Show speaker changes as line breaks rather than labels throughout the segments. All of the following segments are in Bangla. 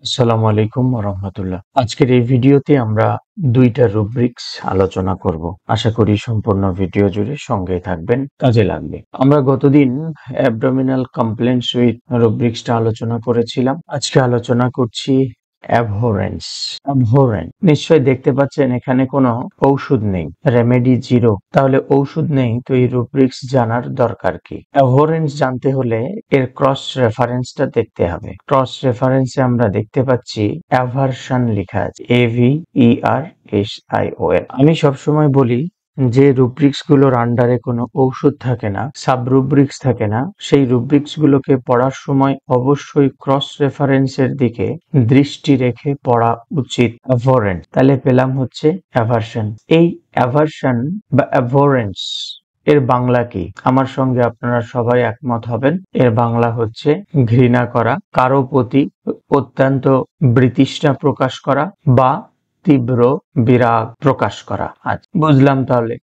আসসালামু আলাইকুম রহমতুল্লাহ। আজকের এই ভিডিওতে আমরা দুইটা রুব্রিক্স আলোচনা করব। আশা করি সম্পূর্ণ ভিডিও জুড়ে সঙ্গে থাকবেন, কাজে লাগবে। আমরা গতদিন অ্যাবডোমিনাল কমপ্লেন্টস উইথ রুব্রিক্সটা আলোচনা করেছিলাম। আজকে আলোচনা করছি অ্যাবহরেন্স। নিশ্চয়ই দেখতে পাচ্ছেন এখানে কোনো ঔষধ নেই, রেমেডি জিরো। তাহলে ঔষধ নেই তো এই রুব্রিক্স জানার দরকার কি? অ্যাবহরেন্স জানতে হলে এর ক্রস রেফারেন্সটা দেখতে হবে। ক্রস রেফারেন্সে আমরা দেখতে পাচ্ছি অ্যাভারশন লেখা আছে, AVERSION। আমি সবসময় বলি যে রুব্রিক্স গুলোর আন্ডারে কোনো ঔষধ থাকে না, সাব রুব্রিক্স থাকে না, সেই রুব্রিক্স গুলোকে পড়ার সময় অবশ্যই ক্রস রেফারেন্সের দিকে দৃষ্টি রেখে পড়া উচিত। অ্যাভরেন্ট তাহলে পেলাম হচ্ছে অ্যাভারশন। এই অ্যাভারশন বা অ্যাভরেন্স এর বাংলা কি? আমার সঙ্গে আপনারা সবাই একমত হবেন, এর বাংলা হচ্ছে ঘৃণা করা, কারো প্রতি অত্যন্ত বিতৃষ্ণা প্রকাশ করা বা তীব্র বিরাগ প্রকাশ করা। আচ্ছা, বুঝলাম।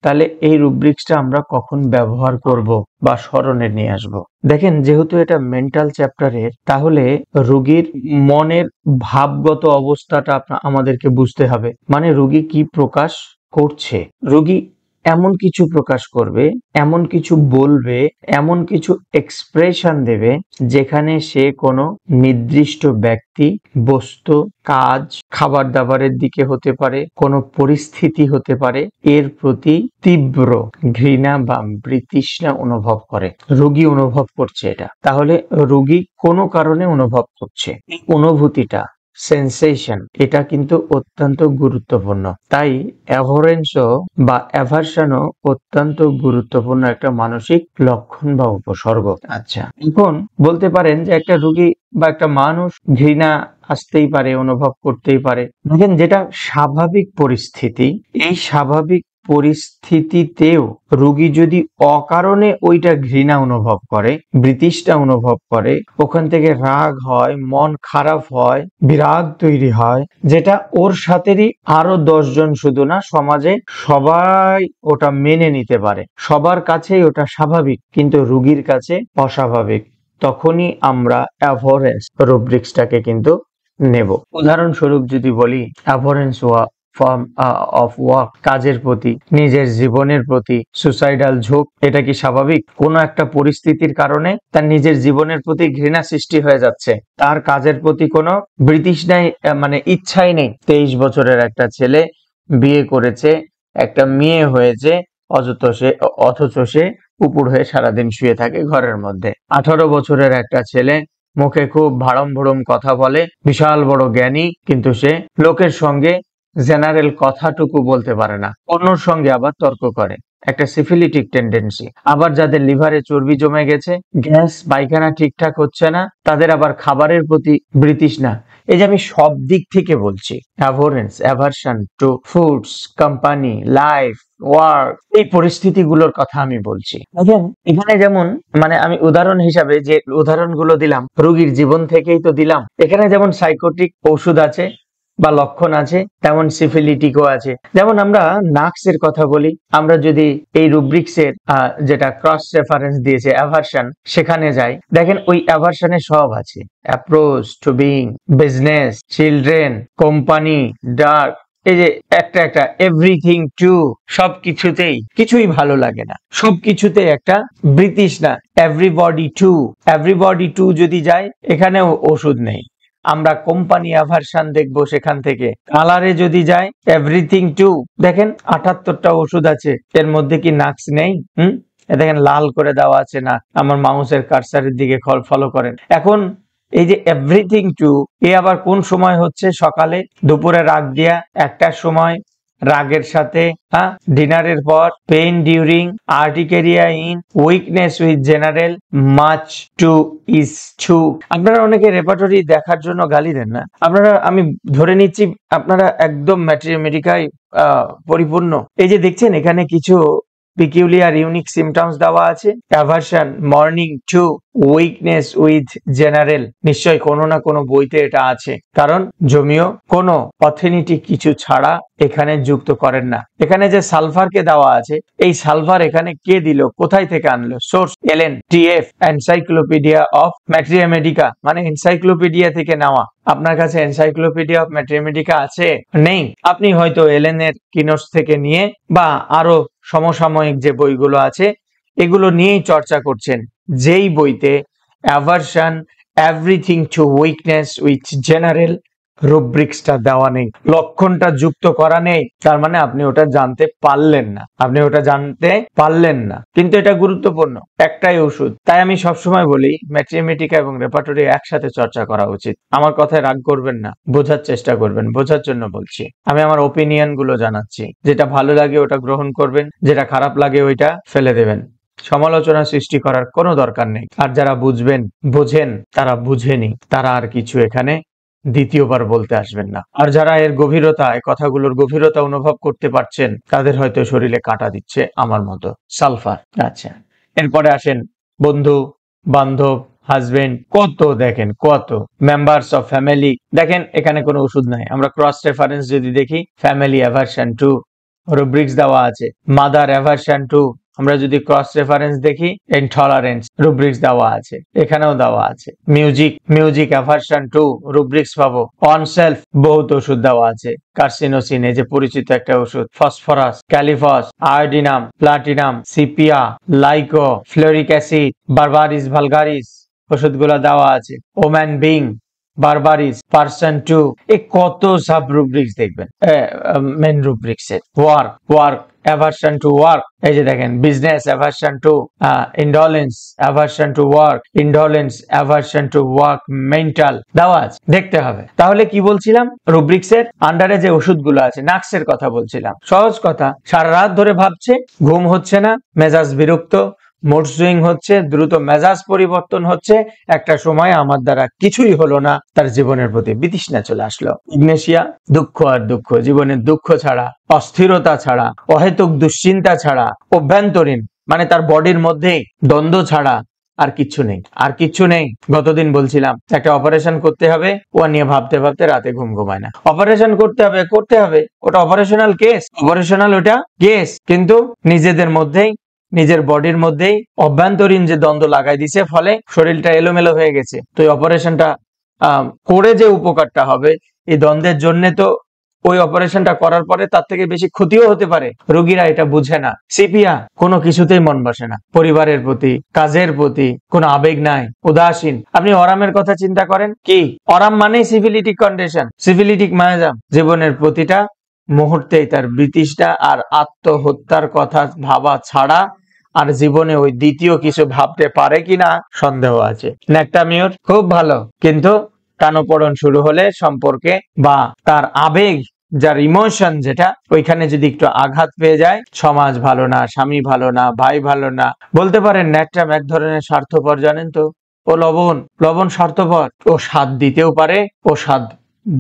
তাহলে এই রুব্রিক্সটা আমরা কখন ব্যবহার করব বা স্মরণে নিয়ে আসব? দেখেন, যেহেতু এটা মেন্টাল চ্যাপ্টারের, তাহলে রোগীর মনের ভাবগত অবস্থাটা আমাদেরকে বুঝতে হবে। মানে রোগী কি প্রকাশ করছে। রোগী এমন কিছু প্রকাশ করবে, এমন কিছু বলবে, এমন কিছু এক্সপ্রেশন দেবে যেখানে সে কোনো নির্দিষ্ট ব্যক্তি, বস্তু, কাজ, খাবার দাবারের দিকে হতে পারে, কোনো পরিস্থিতি হতে পারে, এর প্রতি তীব্র ঘৃণা বা বিতৃষ্ণা অনুভব করে। রোগী অনুভব করছে এটা, তাহলে রোগী কোনো কারণে অনুভব করছে। এই অনুভূতিটা, সেন্সেশন, এটা কিন্তু অত্যন্ত গুরুত্বপূর্ণ। তাই অ্যাভরেন্সও বা অ্যাভারশনও অত্যন্ত গুরুত্বপূর্ণ একটা মানসিক লক্ষণ বা উপসর্গ। আচ্ছা, এখন বলতে পারেন যে একটা রোগী বা একটা মানুষ ঘৃণা আসতেই পারে, অনুভব করতেই পারে। দেখেন, যেটা স্বাভাবিক পরিস্থিতি, এই স্বাভাবিক পরিস্থিতিতেও রোগী যদি অকারণে ওইটা ঘৃণা অনুভব করে, বিতৃষ্ণা অনুভব করে, ওখান থেকে রাগ হয়, মন খারাপ হয়, বিরাগ তৈরি হয়, যেটা ওর সাথেরই আরো 10 জন, শুধু না, সমাজে সবাই ওটা মেনে নিতে পারে, সবার কাছেই ওটা স্বাভাবিক, কিন্তু রোগীর কাছে অস্বাভাবিক, তখনই আমরা অ্যাভরেন্স রুব্রিক্সটাকে কিন্তু নেব। উদাহরণস্বরূপ যদি বলি, অ্যাভরেন্স ফর্ম অফ ওয়ার্ক, কাজের প্রতি, নিজের জীবনের প্রতি সুসাইডাল ঝোঁক, এটা কি স্বাভাবিক? কোনো একটা পরিস্থিতির কারণে তার নিজের জীবনের প্রতি ঘৃণা সৃষ্টি হয়ে যাচ্ছে, তার কাজের প্রতি কোনো বিতৃষ্ণাই, মানে ইচ্ছাই নেই। 23 বছরের একটা ছেলে বিয়ে করেছে, একটা মেয়ে হয়েছে, অথচ সে কুকুর হয়ে সারাদিন শুয়ে থাকে ঘরের মধ্যে। 18 বছরের একটা ছেলে মুখে খুব ভাড়ম ভড়ম কথা বলে, বিশাল বড় জ্ঞানী, কিন্তু সে লোকের সঙ্গে জেনারেল কথাটুকু বলতে পারে না, অন্যর সঙ্গে আবার তর্ক করে, একটা সিফিলিটিক টেন্ডেন্সি। আবার যাদের লিভারে চর্বি জমে গেছে, গ্যাস পায়খানা ঠিকঠাক হচ্ছে না, তাদের আবার খাবারের প্রতি বিতৃষ্ণা। এই যে আমি সব দিক থেকে বলছি, abhorrence, aversion to foods, company, life, work, এই পরিস্থিতিগুলোর কথা আমি বলছি। দেখেন, এখানে যেমন, মানে আমি উদাহরণ হিসাবে যে উদাহরণগুলো দিলাম, রোগীর জীবন থেকেই তো দিলাম। এখানে যেমন সাইকোটিক ওষুধ আছে বা লক্ষণ আছে, তেমন সিফিলিটিকও আছে। যেমন আমরা নাক্সের কথা বলি, আমরা যদি এই রুব্রিক্সের যেটা ক্রস রেফারেন্স দিয়েছে অ্যাভারশন, সেখানে যাই, দেখেন ওই অ্যাভারশনে সব আছে। Approach to being, business, children, company, dark, এই যে একটা একটা এভরিথিং টু, সবকিছুতেই কিছুই ভালো লাগে না, সবকিছুতে একটা বিতৃষ্ণা। এভরিবডি টু যদি যায়, এখানেও ওষুধ নেই। আমরা কোম্পানি অ্যাভারশন দেখবো, সেখান থেকে কালারে যদি যাই, এভরিথিং টু, দেখেন 78টা ওষুধ আছে, এর মধ্যে কি নাক্স নেই? দেখেন লাল করে দেওয়া আছে না, আমার মাউসের কার্সারের দিকে ফলো করেন। এখন এই যে এভরিথিং টু, এ আবার কোন সময় হচ্ছে? সকালে, দুপুরে রাগ দিয়া, একটার সময় রাগের সাথে, ডিনারের পর, pain during, urticaria in, weakness with general, much to is to. আপনারা অনেকে রেপার্টরি দেখার জন্য গালি দেন না, আপনারা, আমি ধরে নিচ্ছি আপনারা একদম ম্যাথমেটিকায় পরিপূর্ণ। এই যে দেখছেন, এখানে কিছু পিকিউলিয়ার ইউনিক সিমটমস দেওয়া আছে। Aversion, morning to, weakness with general, নিশ্চয়ই কোনো না কোনো বইতে এটা আছে, কারণ জমিও কোনো অথেন্টিক কিছু ছাড়া এখানে যুক্ত করেন না। এখানে যে সালফারকে দেওয়া আছে, এই সালফার এখানে কে দিল, কোথায় থেকে আনলো? Source LN TF, encyclopedia of materia medica, মানে এনসাইক্লোপিডিয়া থেকে নেওয়া। আপনার কাছে এনসাইক্লোপিডিয়া অফ ম্যাট্রিয়ামেডিকা আছে? নেই। আপনি হয়তো এলএন এর কিনোটস থেকে নিয়ে বা আরো সমসাময়িক যে বইগুলো আছে এগুলো নিয়েই চর্চা করছেন, যেই বইতে aversion, everything to weakness with general রুব্রিক্সটা দেওয়া নেই, লক্ষণটা যুক্ত করা নেই। তার মানে আপনি ওটা জানতে পারলেন না, কিন্তু এটা গুরুত্বপূর্ণ, একটাই ওষুধ। তাই আমি সবসময় বলি ম্যাথমেটিকা এবং রেপার্টরি একসাথে চর্চা করা উচিত। আমার কথায় রাগ করবেন না, বোঝার চেষ্টা করবেন, বোঝার জন্য বলছি। আমি আমার ওপিনিয়ন গুলো জানাচ্ছি, যেটা ভালো লাগে ওটা গ্রহণ করবেন, যেটা খারাপ লাগে ওইটা ফেলে দেবেন। সমালোচনা সৃষ্টি করার কোনো দরকার নেই। আর যারা বোঝেন তারা বুঝেনি, তারা আর কিছু এখানে দ্বিতীয়বার বলতে আসবেন না। আর যারা এর গভীরতা, এই কথাগুলোর গভীরতা অনুভব করতে পারছেন, তাদের হয়তো শরীরে কাঁটা দিচ্ছে আমার মতো। সালফার। আচ্ছা, এরপরে আসেন বন্ধু বান্ধব, হাজবেন্ড, কত মেম্বার্স অফ ফ্যামিলি। দেখেন এখানে কোনো ওষুধ নাই। আমরা ক্রস রেফারেন্স যদি দেখি, ফ্যামিলি অ্যাভারশন টু রুব্রিক্স দেওয়া আছে। মাদার অ্যাভারশন টু, আমরা যদি ক্রস রেফারেন্স দেখি, ইনটলারেন্স রুব্রিক্স দেওয়া আছে, এখানেও দেওয়া আছে। মিউজিক অ্যাভারশন টু রুব্রিক্স পাবো। অন সেলফ বহুত ওষুধ দেওয়া আছে। কার্সিনোসিন, এই যে পরিচিত একটা ওষুধ। Phosphorus, kali phos, iodinum, platinum, sepia, lyco, fluoric acid, berberis vulgaris ওষুধগুলো দেওয়া আছে। Woman being, berberis, person to, এ কত সাব রুব্রিক্স দেখবেন মেন রুব্রিক্স এর। ওয়ার্ক অ্যাভারশন টু ওয়ার্ক, এই যে দেখেন business aversion to indolence, aversion to work, indolence aversion to work, mental দেওয়া আছে, দেখতে হবে। তাহলে কি বলছিলাম, রুব্রিক্স এর আন্ডারে যে ওষুধগুলো আছে, নাক্সের কথা বলছিলাম। সহজ কথা, সারা রাত ধরে ভাবছে, ঘুম হচ্ছে না, মেজাজ বিরক্ত, মুড সুইং হচ্ছে, দ্রুত মেজাজ পরিবর্তন হচ্ছে, একটা সময় আমার দ্বারা কিছুই হলো না, তার জীবনের প্রতি বিতৃষ্ণা চলে আসলো। ইগনেশিয়া, দুঃখ আর দুঃখ, জীবনের দুঃখ ছাড়া, অস্থিরতা ছাড়া, অহেতুক দুশ্চিন্তা ছাড়া, অভ্যন্তরীণ মানে তার বডির মধ্যেই দ্বন্দ্ব ছাড়া আর কিচ্ছু নেই। গতদিন বলছিলাম একটা অপারেশন করতে হবে, ও নিয়ে ভাবতে ভাবতে রাতে ঘুম ঘুমায় না। অপারেশন করতে হবে, ওটা অপারেশনাল কেস, কিন্তু নিজেদের মধ্যেই, নিজের বডির মধ্যেই অভ্যন্তরীণ যে দ্বন্দ্ব লাগাই দিছে, ফলে শরীরটা এলোমেলো হয়ে গেছে। তো এই অপারেশনটা করে যে উপকারটা হবে, এই দ্বন্দ্বের জন্য তো ওই অপারেশনটা করার পরে তার থেকে বেশি ক্ষতিও হতে পারে। রোগীরা এটা বুঝে না। সিপিয়া, কোনো কিছুতেই মন বসে না, পরিবারের প্রতি, কাজের প্রতি কোনো আবেগ নাই, উদাসীন। আপনি অরামের কথা চিন্তা করেন, কি অরাম মানে সিফিলিটিক কন্ডিশন, সিফিলিটিক মায়াজাম। জীবনের প্রতিটা মুহূর্তেই তার বিতৃষ্ণা আর আত্মহত্যার কথা ভাবা ছাড়া আর জীবনে ওই দ্বিতীয় কিছু ভাবতে পারে কিনা সন্দেহ আছে। ন্যাক্টামিওর খুব ভালো, কিন্তু টানাপোড়েন শুরু হলে সম্পর্কে বা তার আবেগ, যার ইমোশন, যেটা ওইখানে যদি একটু আঘাত পেয়ে যায়, সমাজ ভালো না, স্বামী ভালো না, ভাই ভালো না। বলতে পারেন ন্যাক্টাম এক ধরনের স্বার্থপর, জানেন তো? ও লবণ স্বার্থপর, ও স্বাদ দিতেও পারে, ও স্বাদ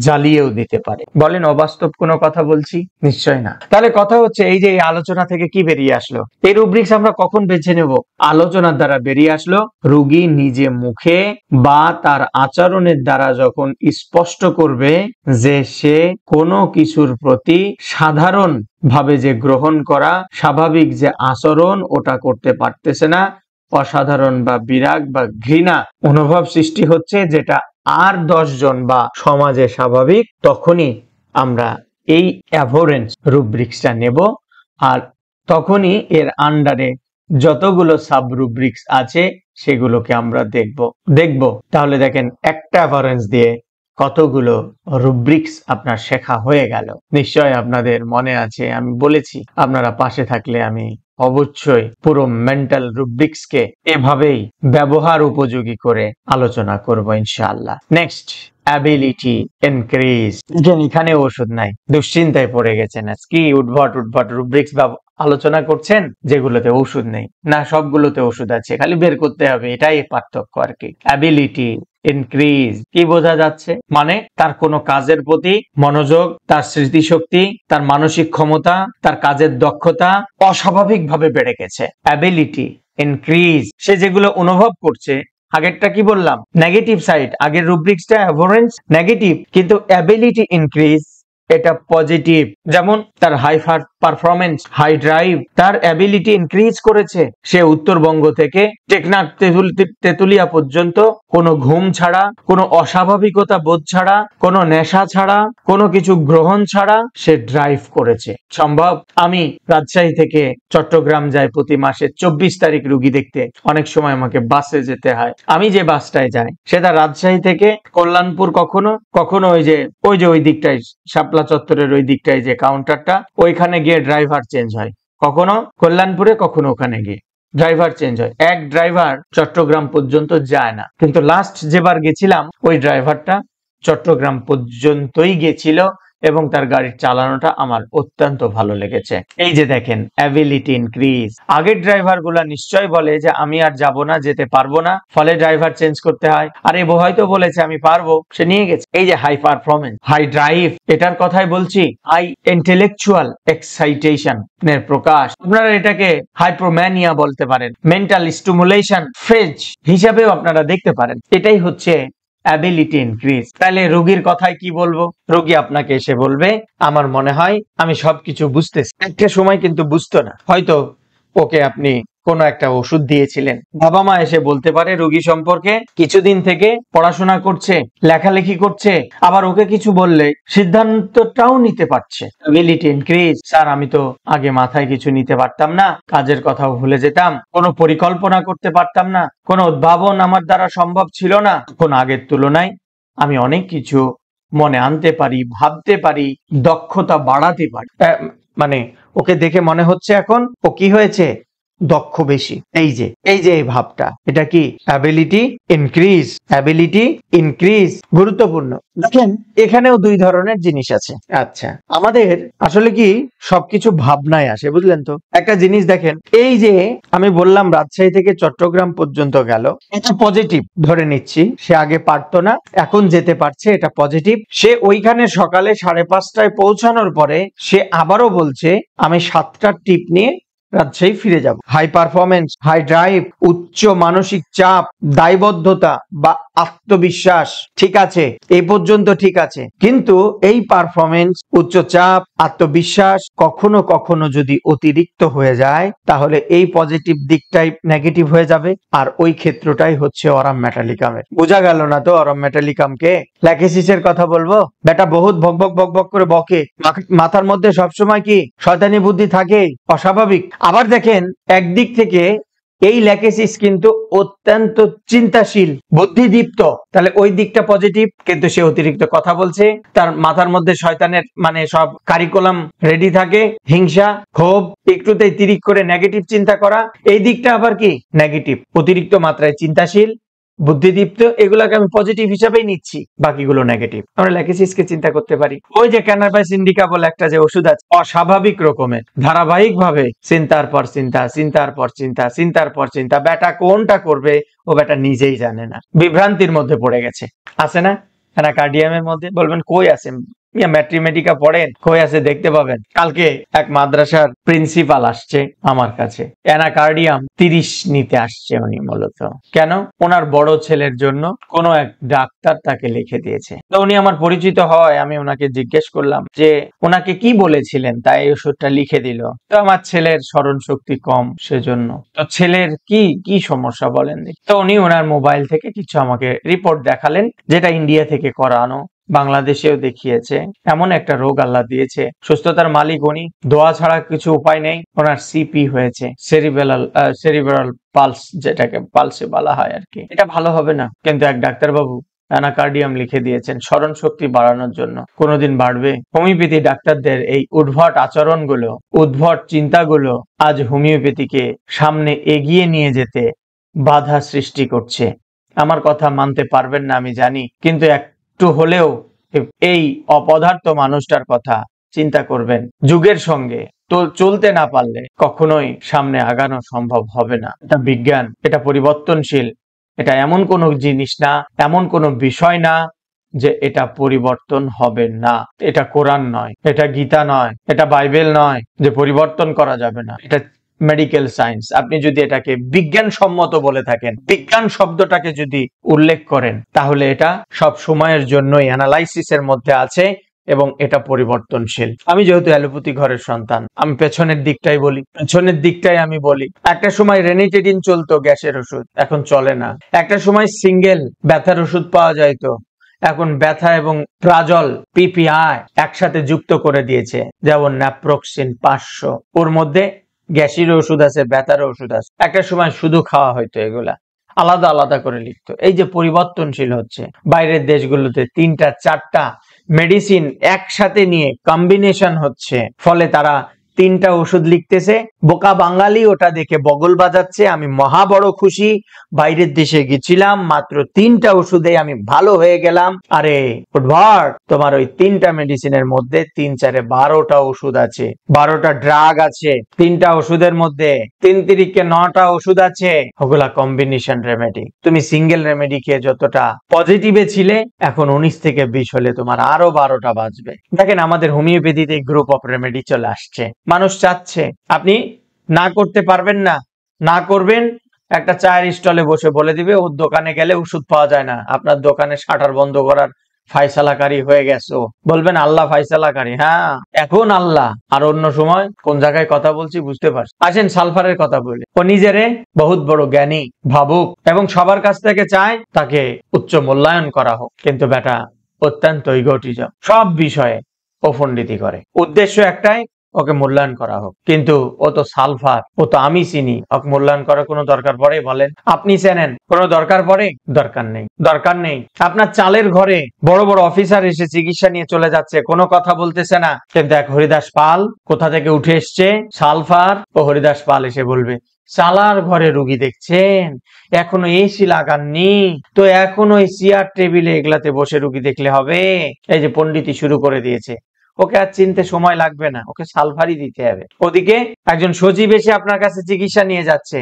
জ্বালিয়েও দিতে পারে। বলেন অবাস্তব কোনো কথা বলছি? নিশ্চয় না। তাহলে কথা হচ্ছে, এই যে এই আলোচনা থেকে কি বেরিয়ে আসলো, এই রুব্রিক্স আমরা কখন বেছে নেব? আলোচনার দ্বারা বেরিয়ে আসলো, রোগী নিজে মুখে বা তার আচরণের দ্বারা যখন স্পষ্ট করবে যে সে কোনো কিছুর প্রতি সাধারণ ভাবে যে গ্রহণ করা স্বাভাবিক যে আচরণ ওটা করতে পারতেছে না, অসাধারণ বা বিরাগ বা ঘৃণা অনুভব সৃষ্টি হচ্ছে, যেটা আর 10 জন বা সমাজে স্বাভাবিক, তখনই আমরা এই অ্যাভোরেন্স রুব্রিক্সটা নেব। আর তখনই এর আন্ডারে যতগুলো সাব রুব্রিক্স আছে সেগুলোকে আমরা দেখব। তাহলে দেখেন, একটা অ্যাভোরেন্স দিয়ে কতগুলো রুব্রিক্স আপনার শেখা হয়ে গেল। নিশ্চয় আপনাদের মনে আছে, আমি বলেছি, আপনারা পাশে থাকলে আমি অবশ্যই পুরো মেন্টাল রুব্রিক্সকে এভাবেই ব্যবহার উপযোগী করে আলোচনা করব ইনশাআল্লাহ। Next, ability increase. এখানে ওষুধ নাই, দুশ্চিন্তায় পড়ে গেছেন, কি উদ্ভট রুব্রিক্স আলোচনা করছেন যেগুলোতে ওষুধ নেই। না, সবগুলোতে ওষুধ আছে, খালি বের করতে হবে, এটাই পার্থক্য আর কি। Ability increase. কি বোঝা যাচ্ছে? মানে তার কোনো কাজের প্রতি মনোযোগ, তার স্মৃতিশক্তি, তার মানসিক ক্ষমতা, তার কাজের দক্ষতা অস্বাভাবিকভাবে বেড়ে গেছে। Ability increase. সে যেগুলো অনুভব করছে, আগেরটা কি বললাম? Negative side. আগের রুব্রিক্সটা অ্যাভারেন্স নেগেটিভ, কিন্তু অ্যাবিলিটি ইনক্রিজ এটা পজিটিভ। যেমন তার হাই পারফরমেন্স, হাই ড্রাইভ, তার অ্যাবিলিটি ইনক্রিজ করেছে। সে উত্তরবঙ্গ থেকে টেকনাফ তেতুলিয়া পর্যন্ত কোনো ঘুম ছাড়া, কোনো অস্বাভাবিকতা বোধ ছাড়া, কোনো নেশা ছাড়া, কোনো কিছু গ্রহণ ছাড়া সে ড্রাইভ করেছে। সম্ভব? আমি রাজশাহী থেকে চট্টগ্রাম যাই প্রতি মাসে 24 তারিখ রুগী দেখতে। অনেক সময় আমাকে বাসে যেতে হয়। আমি যে বাসটায় যাই সেটা রাজশাহী থেকে কল্যাণপুর, কখনো কখনো ওই দিকটায় শাপলা চত্বরের ওই দিকটায় যে কাউন্টারটা, ওইখানে গিয়ে ড্রাইভার চেঞ্জ হয়। কখনো কল্যাণপুরে, কখনো ওখানে গিয়ে ড্রাইভার চেঞ্জ হয়। এক ড্রাইভার চট্টগ্রাম পর্যন্ত যায় না, কিন্তু লাস্ট যেবার গেছিলাম ওই ড্রাইভারটা চট্টগ্রাম পর্যন্তই গেছিল এবং তার গাড়ির চালানোটা আমার অত্যন্ত ভালো লেগেছে। এই যে দেখেন, অ্যাবিলিটি ইনক্রিজ। আগের ড্রাইভার গুলা নিশ্চয় বলে যে আমি আর যাব না, যেতে পারবো না, ফলে ড্রাইভার চেঞ্জ করতে হয়। আর এ হয়তো বলেছে আমি পারবো, সে নিয়ে গেছে। এই যে হাই পারফরমেন্স, হাই ড্রাইভ, এটার কথাই বলছি। হাই ইন্টেলেকচুয়াল এক্সাইটেশন এর প্রকাশ। আপনারা এটাকে হাইপ্রোম্যানিয়া বলতে পারেন, মেন্টাল স্টিমুলেশন ফ্রেজ হিসাবেও আপনারা দেখতে পারেন। এটাই হচ্ছে অ্যাবিলিটি ইনক্রিজ। তাহলে রোগীর কথায় কি বলবো? রোগী আপনাকে এসে বলবে আমার মনে হয় আমি সবকিছু বুঝতেছি। একটা সময় কিন্তু বুঝতো না, হয়তো ওকে আপনি কোনো একটা ওষুধ দিয়েছিলেন। বাবা মা এসে বলতে পারে রোগী সম্পর্কে, কিছুদিন থেকে পড়াশোনা করছে, লেখালেখি করছে, আবার ওকে কিছু বললে সিদ্ধান্তটাও নিতে পারছে। Ability increase. স্যার আমি তো আগে মাথায় কিছু নিতে পারতাম না, কাজের কথাও ভুলে যেতাম, কোনো পরিকল্পনা করতে পারতাম না, কোনো উদ্ভাবন আমার দ্বারা সম্ভব ছিল না। এখন আগের তুলনায় আমি অনেক কিছু মনে আনতে পারি, ভাবতে পারি, দক্ষতা বাড়াতে পারি। মানে ওকে দেখে মনে হচ্ছে এখন ও কি হয়েছে, দক্ষ বেশি। এই যে এই ভাবটা, এটা কি অ্যাবিলিটি ইনক্রিজ। অ্যাবিলিটি ইনক্রিজ গুরুত্বপূর্ণ। দেখেন এখানেও দুই ধরনের জিনিস আছে। আচ্ছা, আমাদের আসলে কি সবকিছু ভাবনায় আসে, বুঝলেন তো? একটা জিনিস দেখেন, এই যে আমি বললাম রাজশাহী থেকে চট্টগ্রাম পর্যন্ত গেল, এটা পজিটিভ ধরে নিচ্ছি। সে আগে পারতো না, এখন যেতে পারছে, এটা পজিটিভ। সে ওইখানে সকালে 5:30টায় পৌঁছানোর পরে সে আবারও বলছে আমি 7টার টিপ নিয়ে রাজশাহী ফিরে যাব। হাই পারফরমেন্স, হাই ড্রাইভ, উচ্চ মানসিক চাপ, দায়বদ্ধতা বা আত্মবিশ্বাস, ঠিক আছে, এই পর্যন্ত ঠিক আছে। কিন্তু এই পারফরমেন্স, উচ্চ চাপ, আত্মবিশ্বাস কখনো কখনো যদি অতিরিক্ত হয়ে যায়, তাহলে এই পজিটিভ দিকটাই নেগেটিভ হয়ে যাবে। আর ওই ক্ষেত্রটাই হচ্ছে অরাম মেটালিকামের। বোঝা গেল না তো অরাম মেটালিকামকে? ল্যাকেসিসের কথা বলবো। বেটা বহুত বক বক বক বক করে বকে, মাথার মধ্যে সবসময় কি শয়তানি বুদ্ধি থাকে, অস্বাভাবিক। আবার দেখেন একদিক থেকে এই ল্যাকেসিস কিন্তু অত্যন্ত চিন্তাশীল, বুদ্ধিদীপ্ত, তাহলে ওই দিকটা পজিটিভ। কিন্তু সে অতিরিক্ত কথা বলছে, তার মাথার মধ্যে শয়তানের মানে সব কারিকুলাম রেডি থাকে, হিংসা, ক্ষোভ, একটুতেই তিরিক করে নেগেটিভ চিন্তা করা, এই দিকটা আবার কি নেগেটিভ। অতিরিক্ত মাত্রায় চিন্তাশীল, বুদ্ধিদীপ্ত, এগুলাকে আমি পজিটিভ হিসাবেই নিচ্ছি, বাকিগুলো নেগেটিভ। আমরা ল্যাকেসিসকে চিন্তা করতে পারি। ওই যে ক্যানাবাইস ইন্ডিকা বলে একটা যে ওষুধ আছে, অস্বাভাবিক রকমের ধারাবাহিক ভাবে চিন্তার পর চিন্তা, চিন্তার পর চিন্তা, চিন্তার পর চিন্তা, বেটা কোনটা করবে ও বেটা নিজেই জানে না, বিভ্রান্তির মধ্যে পড়ে গেছে। আছে না অ্যানাকার্ডিয়ামের মধ্যে? বলবেন কই আছে, ম্যাট্রিমেটিকা পড়েন, কই আছে দেখতে পাবেন। কালকে এক মাদ্রাসার প্রিন্সিপাল আসছে আমার কাছে, অ্যানাকার্ডিয়াম 30 নিতে আসছে উনি। মূলত কেন? ওনার বড় ছেলের জন্য কোনো এক ডাক্তার তাকে লিখে দিয়েছে। তো উনি আমার পরিচিত হয়, আমি ওনাকে জিজ্ঞেস করলাম যে ওনাকে কি বলেছিলেন তাই এই ওষুধটা লিখে দিল। তো আমার ছেলের স্মরণ শক্তি কম, সেজন্য। তো ছেলের কি কি সমস্যা বলেন? তো উনি ওনার মোবাইল থেকে কিছু আমাকে রিপোর্ট দেখালেন, যেটা ইন্ডিয়া থেকে করানো, বাংলাদেশেও দেখিয়েছে। এমন একটা রোগ আল্লাহ দিয়েছে, সুস্থতার মালিক উনি, দোয়া ছাড়া কিছু উপায় নেই। ওনার সিপি হয়েছে, সেরিব্রাল পালস, যেটাকে পালসে বলা হয় আর কি। এটা ভালো হবে না, কিন্তু এক ডাক্তারবাবু অ্যানাকার্ডিয়াম লিখে দিয়েছেন স্মরণ শক্তি বাড়ানোর জন্য। কোনোদিন বাড়বে? হোমিওপ্যাথি ডাক্তারদের এই উদ্ভট আচরণগুলো, উদ্ভট চিন্তাগুলো আজ হোমিওপ্যাথিকে সামনে এগিয়ে নিয়ে যেতে বাধা সৃষ্টি করছে। আমার কথা মানতে পারবেন না আমি জানি, কিন্তু একটু হলেও এই অপদার্থ মানুষটার কথা চিন্তা করবেন। যুগের সঙ্গে তো চলতে না পারলে কখনোই সামনে আগানো সম্ভব হবে না। এটা বিজ্ঞান, এটা পরিবর্তনশীল। এটা এমন কোনো জিনিস না, এমন কোনো বিষয় না যে এটা পরিবর্তন হবে না। এটা কোরআন নয়, এটা গীতা নয়, এটা বাইবেল নয় যে পরিবর্তন করা যাবে না। এটা মেডিকেল সায়েন্স। আপনি যদি এটাকে বিজ্ঞানসম্মত বলে থাকেন, বিজ্ঞান শব্দটাকে যদি উল্লেখ করেন, তাহলে এটা সব সময়ের জন্যই অ্যানালাইসিসের মধ্যে আছে এবং এটা পরিবর্তনশীল। আমি যেহেতু অ্যালোপ্যাথি ঘরের সন্তান, আমি পেছনের দিকটাই বলি, পেছনের দিকটাই আমি বলি। একটা সময় রেনিটেডিন চলতো, গ্যাসের ওষুধ, এখন চলে না। একটা সময় সিঙ্গেল ব্যথার ওষুধ পাওয়া যাইতো, এখন ব্যথা এবং প্রাজল পিপিআই একসাথে যুক্ত করে দিয়েছে। যেমন ন্যাপ্রোক্সিন 500, ওর মধ্যে গ্যাসের ওষুধ আছে, ব্যথার ওষুধ আছে। একটা সময় শুধু খাওয়া হয়তো, এগুলা আলাদা আলাদা করে লিখতো। এই যে পরিবর্তনশীল হচ্ছে, বাইরের দেশগুলোতে 3টা 4টা মেডিসিন একসাথে নিয়ে কম্বিনেশন হচ্ছে, ফলে তারা 3টা ওষুধ লিখতেছে। বোকা বাঙালি ওটা দেখে বগল বাজাচ্ছে। আমি মহা বড় খুশি, বাইরের দেশে গেছিলাম, মাত্র 3টা ওষুধে আমি ভালো হয়ে গেলাম। আরে উদ্ভট, তোমার ওই 3টা মেডিসিনের মধ্যে 3 4 12টা ওষুধ আছে, 12টা ড্রাগ আছে 3টা ওষুধের মধ্যে, 3 3 9টা ওষুধ আছে। ওগুলা কম্বিনেশন রেমেডি। তুমি সিঙ্গেল রেমেডি খেয়ে যতটা পজিটিভে ছিলে, এখন 19 থেকে 20 হলে তোমার আরো 12টা বাজবে। দেখেন, আমাদের হোমিওপ্যাথিতে গ্রুপ অফ রেমেডি চলে আসছে। মানুষ চাচ্ছে, আপনি না করতে পারবেন না, না করবেন, একটা চায়ের স্টলে বসে বলে দিবে ওর দোকানে গেলে ওষুধ পাওয়া যায় না, আপনার দোকানে শাটার বন্ধ করার ফায়সালাকারী হয়ে গেছো। বলবেন আল্লাহ ফায়সালাকারী। হ্যাঁ, এখন আল্লাহ, আর অন্য সময় কোন জায়গায় কথা বলছি বুঝতে পারছি। আসেন সালফারের কথা বলি। ও নিজেরে বহুত বড় জ্ঞানী ভাবুক এবং সবার কাছ থেকে চায় তাকে উচ্চ মূল্যায়ন করা হোক, কিন্তু বেটা অত্যন্ত ইগোটিজম, সব বিষয়ে ও পণ্ডিতি করে। উদ্দেশ্য একটাই, ওকে মূল্যায়ন করা হোক। কিন্তু ও তো সালফার, ও তো আমি চিনি, ওকে মূল্যায়ন করার কোনো দরকার পড়ে? বলেন, আপনি চেনেন, কোনো দরকার পড়ে? দরকার নেই, দরকার নেই। আপনার চালের ঘরে বড় বড় অফিসার এসে চিকিৎসা নিয়ে চলে যাচ্ছে, কোনো কথা বলতেছে না। কিন্তু এক হরিদাস পাল কোথা থেকে উঠে এসছে, সালফার, ও হরিদাস পাল এসে বলবে, চালার ঘরে রুগী দেখছেন, এখনো এসি লাগাননি তো, এখনো ওই চেয়ার টেবিলে এগুলাতে বসে রুগী দেখলে হবে? এই যে পণ্ডিতি শুরু করে দিয়েছে। ওকে আর চিনতে সময় লাগবে না, ওকে সালফারই দিতে হবে। ওদিকে একজন সজীব এসে আপনার কাছে চিকিৎসা নিয়ে যাচ্ছে,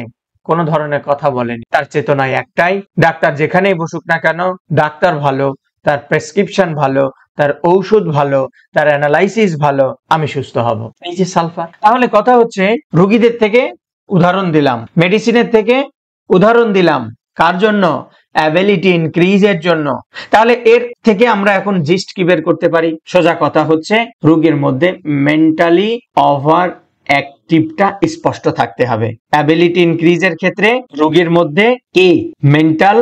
কোন ধরনের কথা বলেনি। তার চেতনায় একটাই, ডাক্তার যেখানেই বসুক না কেন, ডাক্তার ভালো, তার প্রেসক্রিপশন ভালো, তার ঔষধ ভালো, তার অ্যানালাইসিস ভালো, আমি সুস্থ হব। এই যে সালফার। তাহলে কথা হচ্ছে, রোগীদের থেকে উদাহরণ দিলাম, মেডিসিনের থেকে উদাহরণ দিলাম, কার জন্য? অ্যাবিলিটি ইনক্রিজের জন্য। তাহলে এর থেকে আমরা এখন জিস্ট কি বের করতে পারি? সোজা কথা হচ্ছে, রোগীর মধ্যে মেন্টালি ওভার অ্যাক্টিভটা স্পষ্ট থাকতে হবে। অ্যাবিলিটি ইনক্রিজের ক্ষেত্রে রোগীর মধ্যে কি মেন্টাল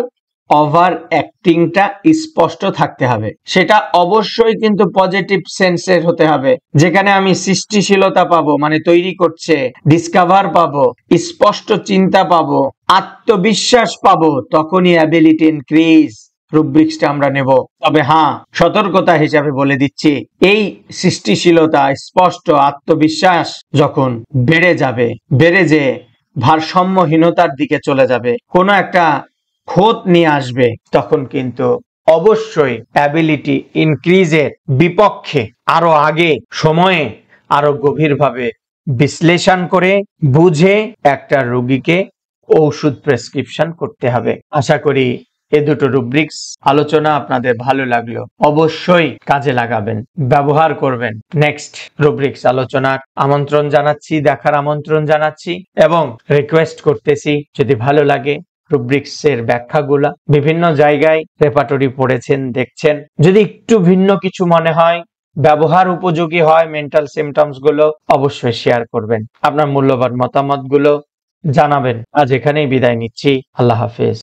ওভার অ্যাক্টিংটা স্পষ্ট থাকতে হবে। সেটা অবশ্যই কিন্তু পজিটিভ সেন্সের হতে হবে, যেখানে আমি সৃষ্টিশীলতা পাবো, মানে তৈরি করছে, ডিসকভার পাবো, স্পষ্ট চিন্তা পাবো, আত্মবিশ্বাস পাবো, তখনই অ্যাবিলিটি ইনক্রিজ রুব্রিক্সটা আমরা নেব। তবে হ্যাঁ, সতর্কতা হিসাবে বলে দিচ্ছি, এই সৃষ্টিশীলতা, স্পষ্ট আত্মবিশ্বাস যখন বেড়ে যাবে, বেড়ে যে ভারসাম্যহীনতার দিকে চলে যাবে, কোনো একটা খোঁত নিয়ে আসবে, তখন কিন্তু অবশ্যই অ্যাবিলিটি ইনক্রিজের বিপক্ষে আরো আগে সময়ে আরো গভীরভাবে বিশ্লেষণ করে বুঝে একটা রোগীকে ঔষধ প্রেসক্রিপশন করতে হবে। আশা করি এ দুটো রুব্রিক্স আলোচনা আপনাদের ভালো লাগলো। অবশ্যই কাজে লাগাবেন, ব্যবহার করবেন। নেক্সট রুব্রিক্স আলোচনার আমন্ত্রণ জানাচ্ছি, দেখার আমন্ত্রণ জানাচ্ছি এবং রিকোয়েস্ট করতেছি, যদি ভালো লাগে রুব্রিক্সের ব্যাখ্যাগুলা বিভিন্ন জায়গায় রেপার্টরি পড়েছেন, দেখছেন, যদি একটু ভিন্ন কিছু মনে হয়, ব্যবহার উপযোগী হয় মেন্টাল সিমটমস গুলো, অবশ্যই শেয়ার করবেন, আপনার মূল্যবান মতামত গুলো জানাবেন। আজ এখানেই বিদায় নিচ্ছি। আল্লাহ হাফেজ।